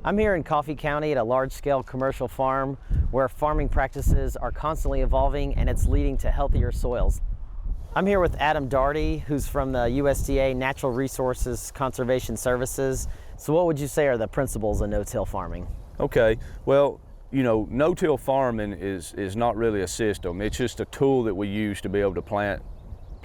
I'm here in Coffee County at a large-scale commercial farm where farming practices are constantly evolving and it's leading to healthier soils. I'm here with Adam Daugherty, who's from the USDA Natural Resources Conservation Services. So what would you say are the principles of no-till farming? Okay, well, you know, no-till farming is not really a system. It's just a tool that we use to be able to plant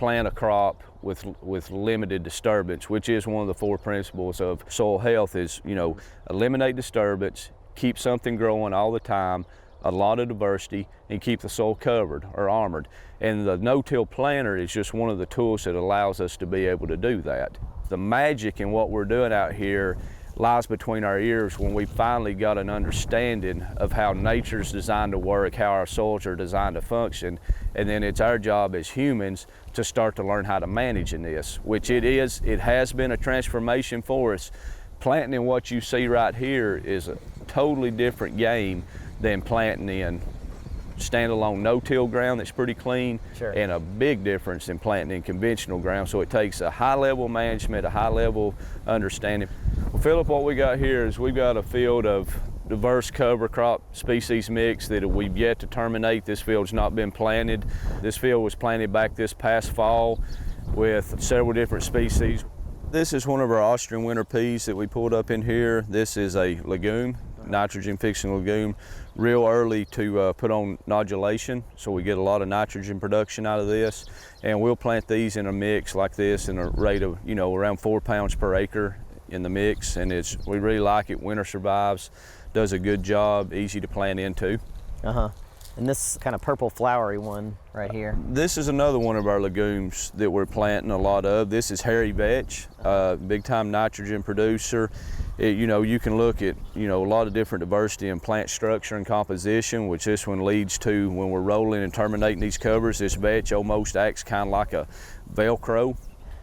a crop with limited disturbance, which is one of the four principles of soil health is, you know, eliminate disturbance, keep something growing all the time, a lot of diversity, and keep the soil covered or armored. And the no-till planter is just one of the tools that allows us to be able to do that. The magic in what we're doing out here lies between our ears when we finally got an understanding of how nature's designed to work, how our soils are designed to function, and then it's our job as humans to start to learn how to manage in this, which it has been a transformation for us. Planting in what you see right here is a totally different game than planting in standalone no-till ground that's pretty clean, Sure. And a big difference in planting in conventional ground. So it takes a high level management, a high level understanding. Well, Philip, what we got here is we've got a field of diverse cover crop species mix that we've yet to terminate. This field's not been planted. This field was planted back this past fall with several different species. This is one of our Austrian winter peas that we pulled up in here. This is a legume, nitrogen fixing legume, real early to put on nodulation, so we get a lot of nitrogen production out of this. And we'll plant these in a mix like this in a rate of, you know, around 4 pounds per acre in the mix, and we really like it. Winter survives, does a good job, easy to plant into. And this kind of purple flowery one right here. This is another one of our legumes that we're planting a lot of. This is hairy vetch, big time nitrogen producer. You know, you can look at, you know, a lot of different diversity in plant structure and composition, which this one leads to when we're rolling and terminating these covers. This vetch almost acts kind of like a Velcro.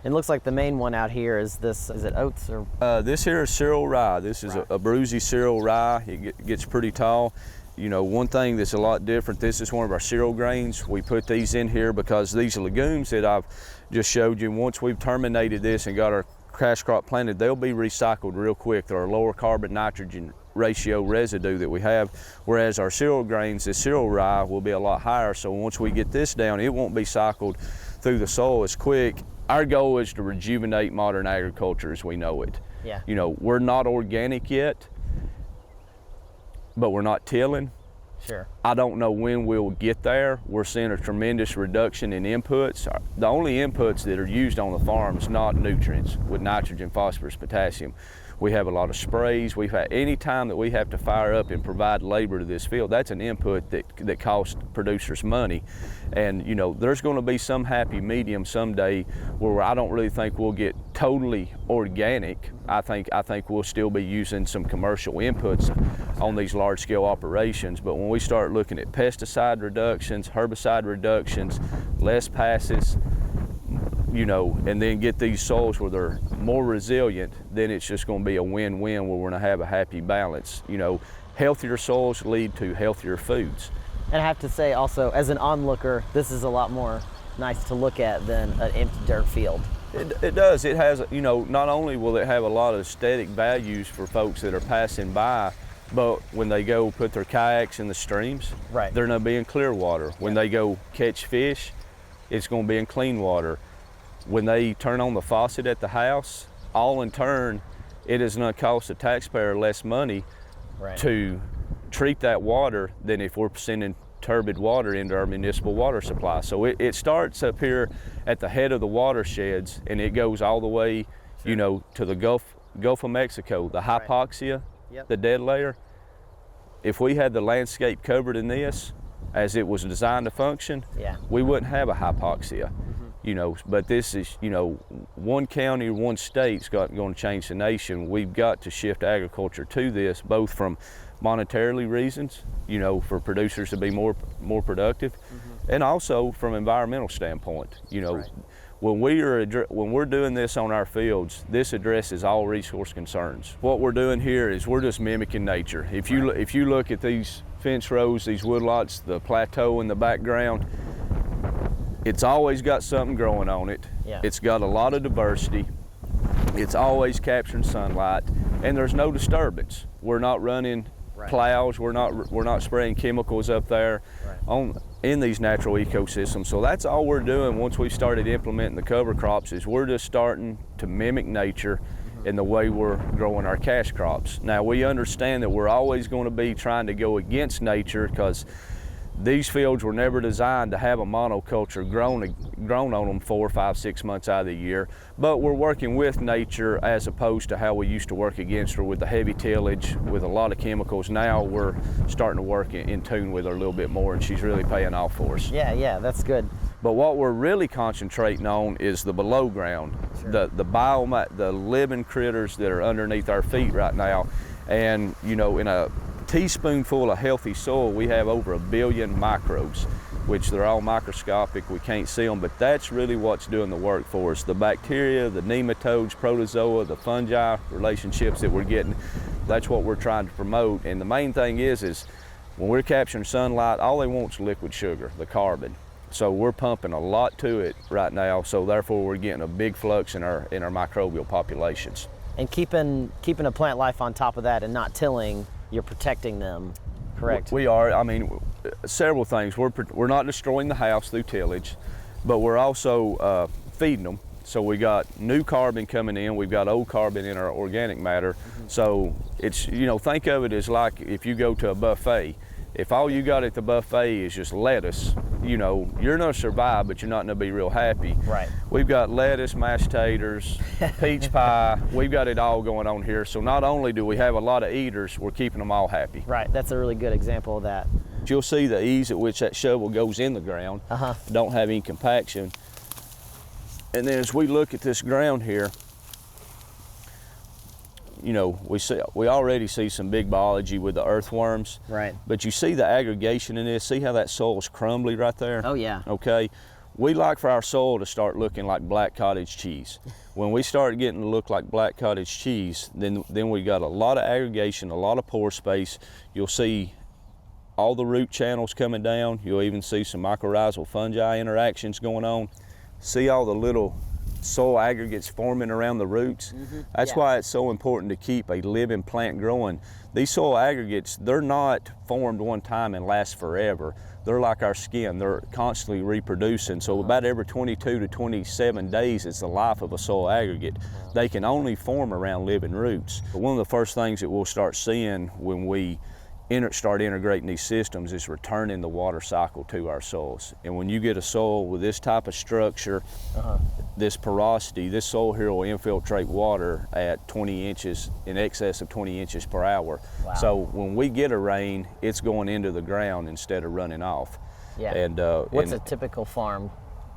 It looks like the main one out here is this, is it oats or? This here is cereal rye. This is a bruisey cereal rye. It gets pretty tall. You know, one thing that's a lot different, this is one of our cereal grains. We put these in here because these legumes that I've just showed you, once we've terminated this and got our cash crop planted, they'll be recycled real quick. They're a lower carbon nitrogen ratio residue that we have, whereas our cereal grains, the cereal rye, will be a lot higher. So once we get this down, it won't be cycled through the soil as quick. Our goal is to rejuvenate modern agriculture as we know it. Yeah. You know, we're not organic yet, but we're not tilling. Sure. I don't know when we'll get there. We're seeing a tremendous reduction in inputs. The only inputs that are used on the farm is not nutrients with nitrogen, phosphorus, potassium. We have a lot of sprays. We've had any time that we have to fire up and provide labor to this field, that's an input that costs producers money. And you know, there's going to be some happy medium someday where I don't really think we'll get totally organic. I think we'll still be using some commercial inputs on these large-scale operations. But when we start looking at pesticide reductions, herbicide reductions, less passes, you know, and then get these soils where they're more resilient, then it's just going to be a win-win where we're going to have a happy balance. You know, healthier soils lead to healthier foods. And I have to say also, as an onlooker, this is a lot more nice to look at than an empty dirt field. It does. It has, you know, not only will it have a lot of aesthetic values for folks that are passing by, but when they go put their kayaks in the streams, Right. they're going to be in clear water. When they go catch fish, it's going to be in clean water. When they turn on the faucet at the house, all in turn, it is going to cost the taxpayer less money to treat that water than if we're sending turbid water into our municipal water supply. So it starts up here at the head of the watersheds and it goes all the way, you know, to the Gulf of Mexico, the hypoxia, the dead layer. If we had the landscape covered in this as it was designed to function, we wouldn't have a hypoxia. You know, but this is, you know, one county, one state's going to change the nation. We've got to shift agriculture to this, both from monetarily reasons, you know, for producers to be more productive, and also from environmental standpoint. You know, when we're doing this on our fields, this addresses all resource concerns. What we're doing here is we're just mimicking nature. If you look at these fence rows, these woodlots, the plateau in the background, it's always got something growing on it. It's got a lot of diversity. It's always capturing sunlight. and there's no disturbance. We're not running plows, we're not spraying chemicals up there in these natural ecosystems. So that's all we're doing once we started implementing the cover crops, is we're just starting to mimic nature in the way we're growing our cash crops. Now we understand that we're always going to be trying to go against nature, because these fields were never designed to have a monoculture grown on them 4, 5, 6 months out of the year. But we're working with nature as opposed to how we used to work against her with the heavy tillage, with a lot of chemicals. Now we're starting to work in tune with her a little bit more, and she's really paying off for us. Yeah, that's good. But what we're really concentrating on is the below ground, the biomass, the living critters that are underneath our feet right now. And you know, in a teaspoonful of healthy soil, we have over 1 billion microbes, which they're all microscopic, we can't see them, but that's really what's doing the work for us. The bacteria, the nematodes, protozoa, the fungi relationships that we're getting, that's what we're trying to promote. And the main thing is when we're capturing sunlight, all they want is liquid sugar, the carbon. So we're pumping a lot to it right now, so therefore we're getting a big flux in our microbial populations. And keeping a plant life on top of that and not tilling, you're protecting them, correct? We are. I mean, several things. We're not destroying the house through tillage, but we're also feeding them. So we got new carbon coming in, we've got old carbon in our organic matter. So it's, you know, think of it as like if you go to a buffet. If all you got at the buffet is just lettuce, you know, you're gonna survive, but you're not gonna be real happy. Right. We've got lettuce, mashed taters, peach pie, we've got it all going on here. So not only do we have a lot of eaters, we're keeping them all happy. Right, that's a really good example of that. You'll see the ease at which that shovel goes in the ground. Don't have any compaction. And then as we look at this ground here, you know, we already see some big biology with the earthworms. Right. But you see the aggregation in this. See how that soil's crumbly right there? Oh yeah. Okay. We like for our soil to start looking like black cottage cheese. When we start getting to look like black cottage cheese, then we got a lot of aggregation, a lot of pore space. You'll see all the root channels coming down. You'll even see some mycorrhizal fungi interactions going on. See all the little soil aggregates forming around the roots. That's why it's so important to keep a living plant growing. These soil aggregates, they're not formed one time and last forever. They're like our skin, they're constantly reproducing. So about every 22 to 27 days is the life of a soil aggregate. They can only form around living roots. But one of the first things that we'll start seeing when we start integrating these systems is returning the water cycle to our soils. And when you get a soil with this type of structure, this porosity, this soil here will infiltrate water at 20 inches, in excess of 20 inches per hour. Wow. So when we get a rain, it's going into the ground instead of running off. Yeah. And what's a typical farm?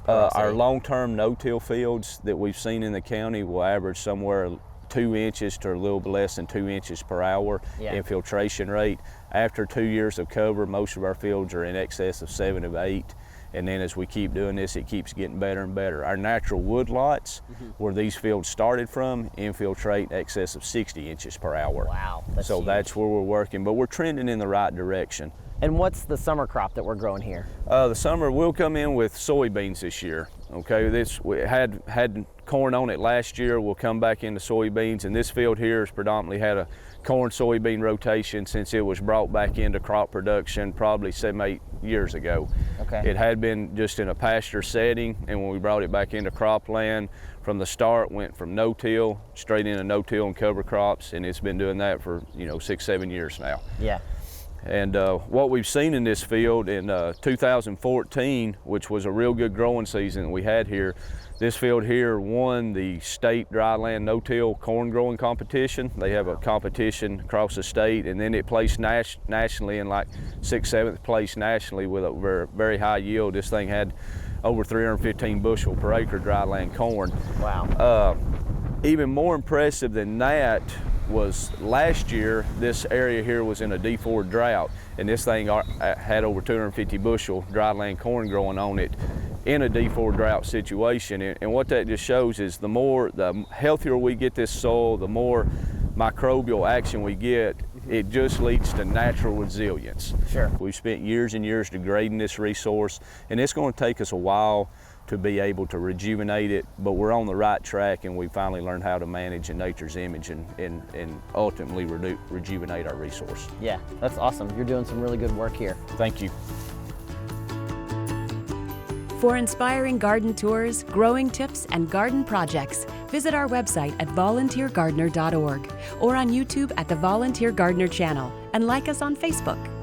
Our long-term no-till fields that we've seen in the county will average somewhere 2 inches to a little bit less than 2 inches per hour infiltration rate. After 2 years of cover, most of our fields are in excess of 7 to 8. And then as we keep doing this, it keeps getting better and better. Our natural wood lots, where these fields started from, infiltrate in excess of 60 inches per hour. Wow, that's so huge. That's where we're working, but we're trending in the right direction. And what's the summer crop that we're growing here? The summer, we'll come in with soybeans this year. Okay, we had corn on it last year. We'll come back into soybeans, and this field here has predominantly had a corn-soybean rotation since it was brought back into crop production probably 7-8 years ago. Okay. It had been just in a pasture setting, and when we brought it back into cropland, from the start went from no-till straight into no-till and cover crops, and it's been doing that for 6-7 years now. Yeah. And what we've seen in this field in 2014, which was a real good growing season that we had here, this field here won the state dryland no-till corn growing competition. They have a competition across the state, and then it placed nationally in like 6th, 7th place nationally with a very high yield. This thing had over 315 bushel per acre dryland corn. Wow. Even more impressive than that was last year, this area here was in a D4 drought, and this thing had over 250 bushel dryland corn growing on it in a D4 drought situation. And what that just shows is the healthier we get this soil, the more microbial action we get, it just leads to natural resilience. Sure. We've spent years and years degrading this resource, and it's going to take us a while to be able to rejuvenate it, but we're on the right track, and we finally learned how to manage in nature's image and ultimately rejuvenate our resource. Yeah, that's awesome. You're doing some really good work here. Thank you. For inspiring garden tours, growing tips, and garden projects, visit our website at volunteergardener.org or on YouTube at the Volunteer Gardener channel, and like us on Facebook.